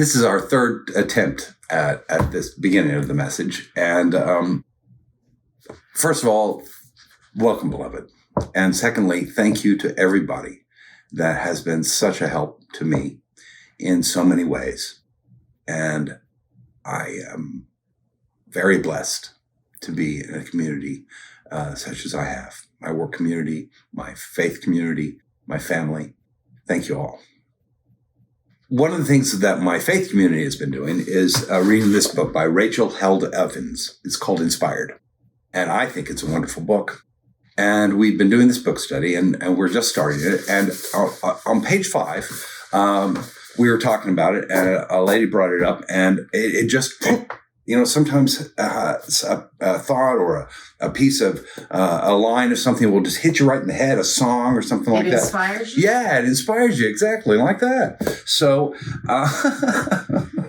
This is our third attempt at this beginning of the message. And first of all, welcome, beloved. And secondly, thank you to everybody that has been such a help to me in so many ways. And I am very blessed to be in a community such as I have. My work community, my faith community, my family. Thank you all. One of the things that my faith community has been doing is reading this book by Rachel Held Evans. It's called Inspired. And I think it's a wonderful book. And we've been doing this book study, and we're just starting it. And on page 5, we were talking about it, and a lady brought it up, and it just, sometimes a thought or a piece of a line of something will just hit you right in the head, a song or something like that. It inspires you? Yeah, it inspires you, exactly, like that. So,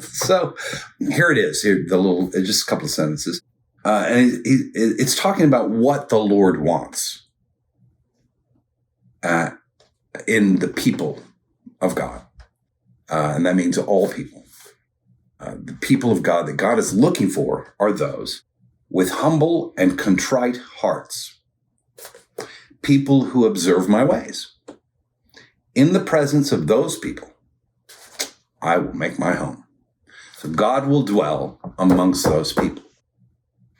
so here it is, just a couple of sentences. And it's talking about what the Lord wants in the people of God. And that means all people. The people of God that God is looking for are those with humble and contrite hearts, people who observe my ways. In the presence of those people, I will make my home. So God will dwell amongst those people.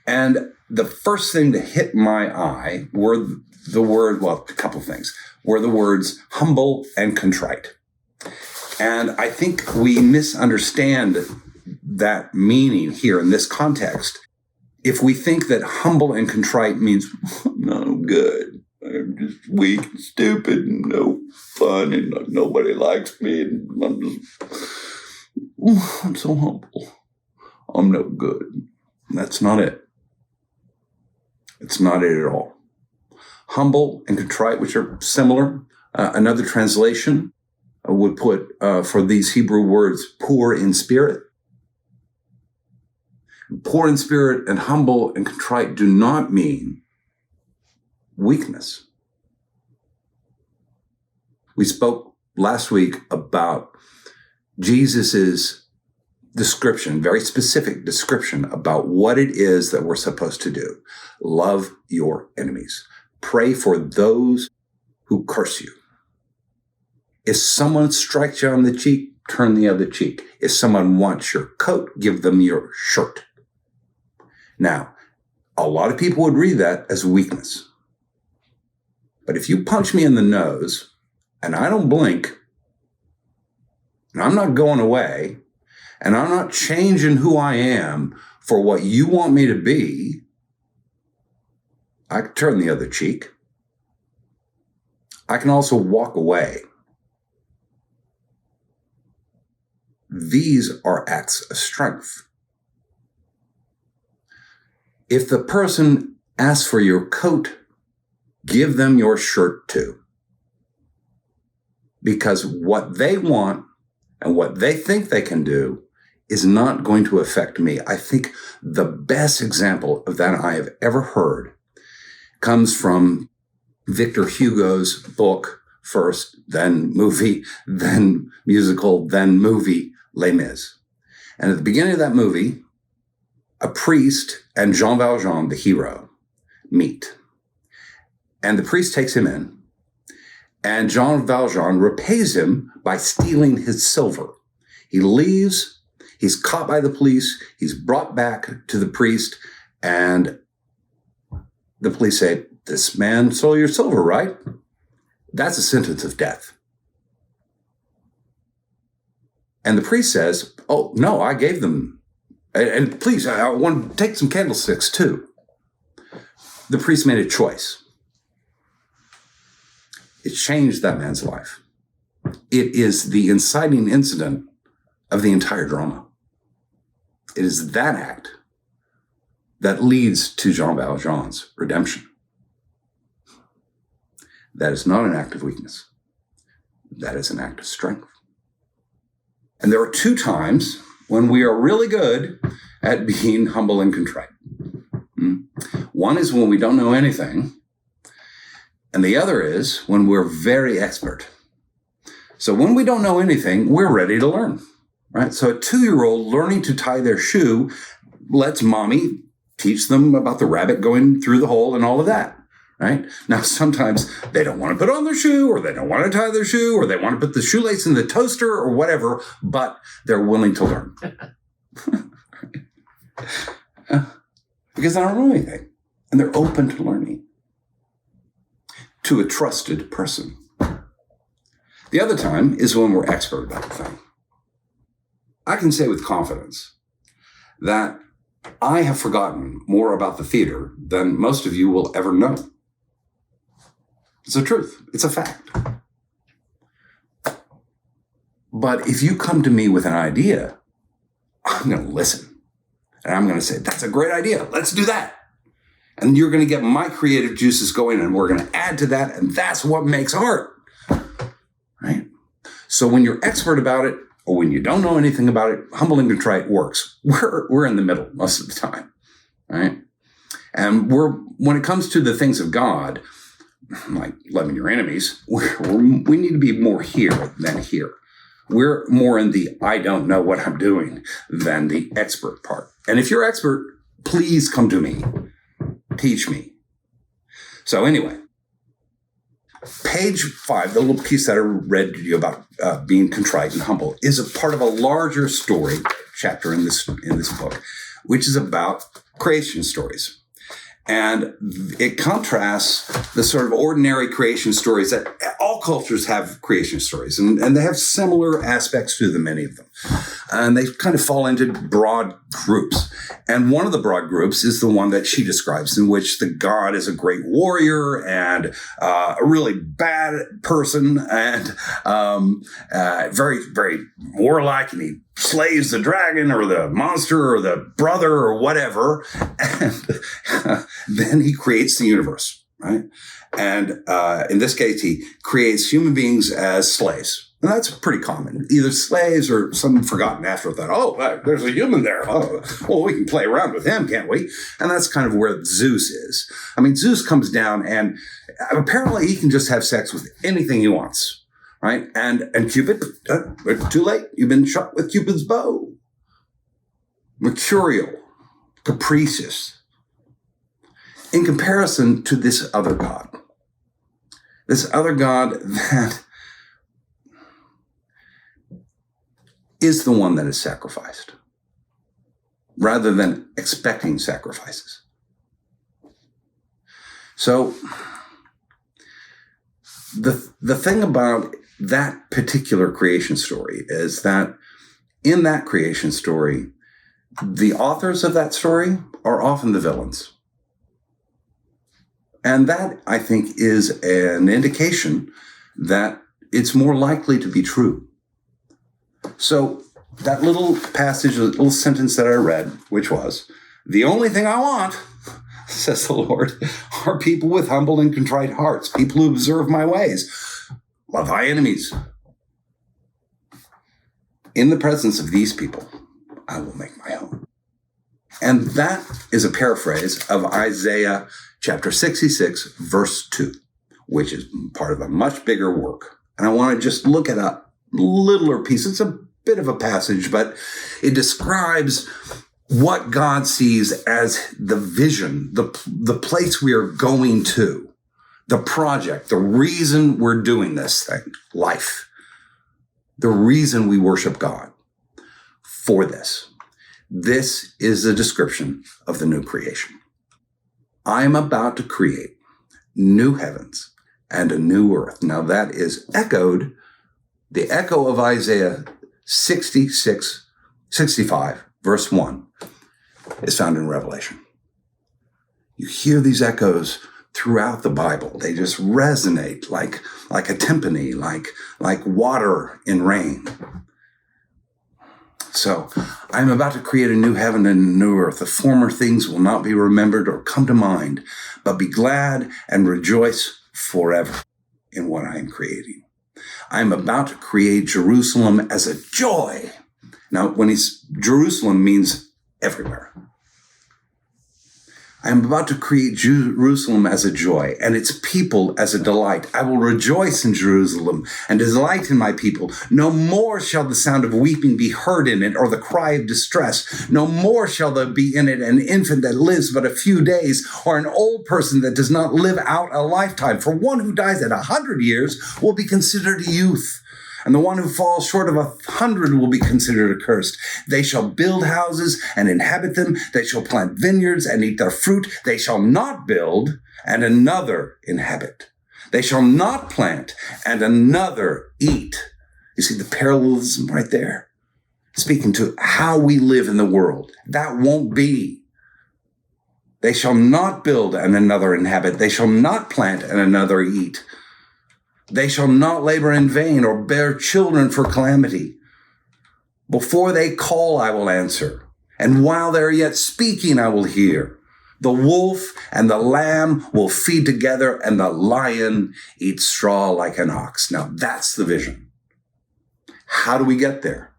And the first thing to hit my eye were a couple of things, were the words humble and contrite. And I think we misunderstand that meaning here in this context. If we think that humble and contrite means, no good, I'm just weak and stupid and no fun and nobody likes me and I'm so humble, I'm no good. That's not it. It's not it at all. Humble and contrite, which are similar. Another translation would put for these Hebrew words, poor in spirit. Poor in spirit and humble and contrite do not mean weakness. We spoke last week about Jesus's description, very specific description about what it is that we're supposed to do. Love your enemies. Pray for those who curse you. If someone strikes you on the cheek, turn the other cheek. If someone wants your coat, give them your shirt. Now, a lot of people would read that as weakness. But if you punch me in the nose and I don't blink, and I'm not going away, and I'm not changing who I am for what you want me to be, I can turn the other cheek. I can also walk away. These are acts of strength. If the person asks for your coat, give them your shirt too. Because what they want and what they think they can do is not going to affect me. I think the best example of that I have ever heard comes from Victor Hugo's book, first, then movie, then musical, then movie, Les Mis. And at the beginning of that movie, a priest and Jean Valjean, the hero, meet. And the priest takes him in, and Jean Valjean repays him by stealing his silver. He leaves. He's caught by the police. He's brought back to the priest, and the police say, "This man stole your silver, right?" That's a sentence of death. And the priest says, "Oh, no, I gave them. And please, I want to take some candlesticks too." The priest made a choice. It changed that man's life. It is the inciting incident of the entire drama. It is that act that leads to Jean Valjean's redemption. That is not an act of weakness. That is an act of strength. And there are two times when we are really good at being humble and contrite. One is when we don't know anything, and the other is when we're very expert. So when we don't know anything, we're ready to learn. right? So a 2-year-old learning to tie their shoe lets mommy teach them about the rabbit going through the hole and all of that, right? Now, sometimes they don't want to put on their shoe, or they don't want to tie their shoe, or they want to put the shoelace in the toaster or whatever, but they're willing to learn. Because they don't know anything, and they're open to learning. To a trusted person. The other time is when we're expert about the thing. I can say with confidence that I have forgotten more about the theater than most of you will ever know. It's the truth. It's a fact. But if you come to me with an idea, I'm going to listen. And I'm going to say, that's a great idea. Let's do that. And you're going to get my creative juices going, and we're going to add to that. And that's what makes art. Right? So when you're expert about it, or when you don't know anything about it, humble and contrite works. We're in the middle most of the time. Right? And when it comes to the things of God, like loving your enemies, we need to be more here than here. We're more in the I don't know what I'm doing than the expert part. And if you're expert, please come to me. Teach me. So anyway, page 5, the little piece that I read to you about being contrite and humble, is a part of a larger story chapter in this book, which is about creation stories. And it contrasts the sort of ordinary creation stories that all cultures have creation stories, and they have similar aspects to them, many of them. And they kind of fall into broad groups. And one of the broad groups is the one that she describes, in which the god is a great warrior and a really bad person and very, very warlike, and he slays the dragon or the monster or the brother or whatever. And then he creates the universe, right? And in this case, he creates human beings as slaves. And that's pretty common, either slaves or some forgotten afterthought. Oh, there's a human there. Oh, well, we can play around with him, can't we? And that's kind of where Zeus is. I mean, Zeus comes down, and apparently he can just have sex with anything he wants, right? And Cupid, too late. You've been shot with Cupid's bow. Mercurial, capricious, in comparison to this other god. This other god that is the one that is sacrificed, rather than expecting sacrifices. So the thing about that particular creation story is that in that creation story, the authors of that story are often the villains. And that, I think, is an indication that it's more likely to be true. So that little passage, the little sentence that I read, which was, the only thing I want, says the Lord, are people with humble and contrite hearts, people who observe my ways. Love thy enemies. In the presence of these people, I will make my home. And that is a paraphrase of Isaiah chapter 66, verse 2, which is part of a much bigger work. And I want to just look at a littler piece. It's a bit of a passage, but it describes what God sees as the vision, the place we are going to, the project, the reason we're doing this thing, life, the reason we worship God for this. This is a description of the new creation. I am about to create new heavens and a new earth. Now that is echoed, the echo of Isaiah 65, verse 1, is found in Revelation. You hear these echoes throughout the Bible. They just resonate like a timpani, like water in rain. So I'm about to create a new heaven and a new earth. The former things will not be remembered or come to mind, but be glad and rejoice forever in what I am creating. I'm about to create Jerusalem as a joy. Now, Jerusalem means everywhere. I am about to create Jerusalem as a joy and its people as a delight. I will rejoice in Jerusalem and delight in my people. No more shall the sound of weeping be heard in it or the cry of distress. No more shall there be in it an infant that lives but a few days or an old person that does not live out a lifetime. For one who dies at 100 years will be considered a youth. And the one who falls short of 100 will be considered accursed. They shall build houses and inhabit them. They shall plant vineyards and eat their fruit. They shall not build and another inhabit. They shall not plant and another eat. You see the parallelism right there? Speaking to how we live in the world. That won't be. They shall not build and another inhabit. They shall not plant and another eat. They shall not labor in vain or bear children for calamity. Before they call, I will answer. And while they're yet speaking, I will hear. The wolf and the lamb will feed together, and the lion eat straw like an ox. Now, that's the vision. How do we get there?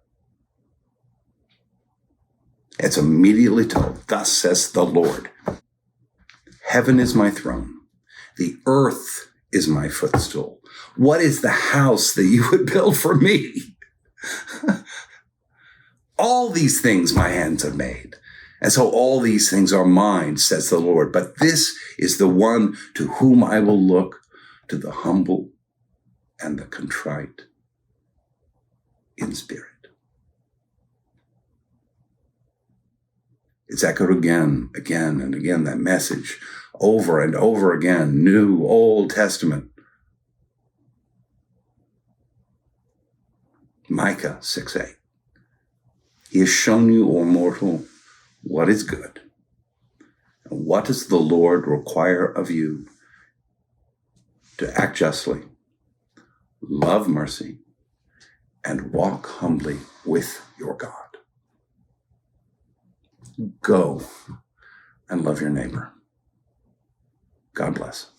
It's immediately told, thus says the Lord. Heaven is my throne. The earth is my footstool. What is the house that you would build for me? All these things my hands have made. And so all these things are mine, says the Lord. But this is the one to whom I will look, to the humble and the contrite in spirit. It's echoed again and again, that message over and over again, New, Old Testament. Micah 6:8. He has shown you, O mortal, what is good. And what does the Lord require of you? To act justly, love mercy, and walk humbly with your God. Go and love your neighbor. God bless.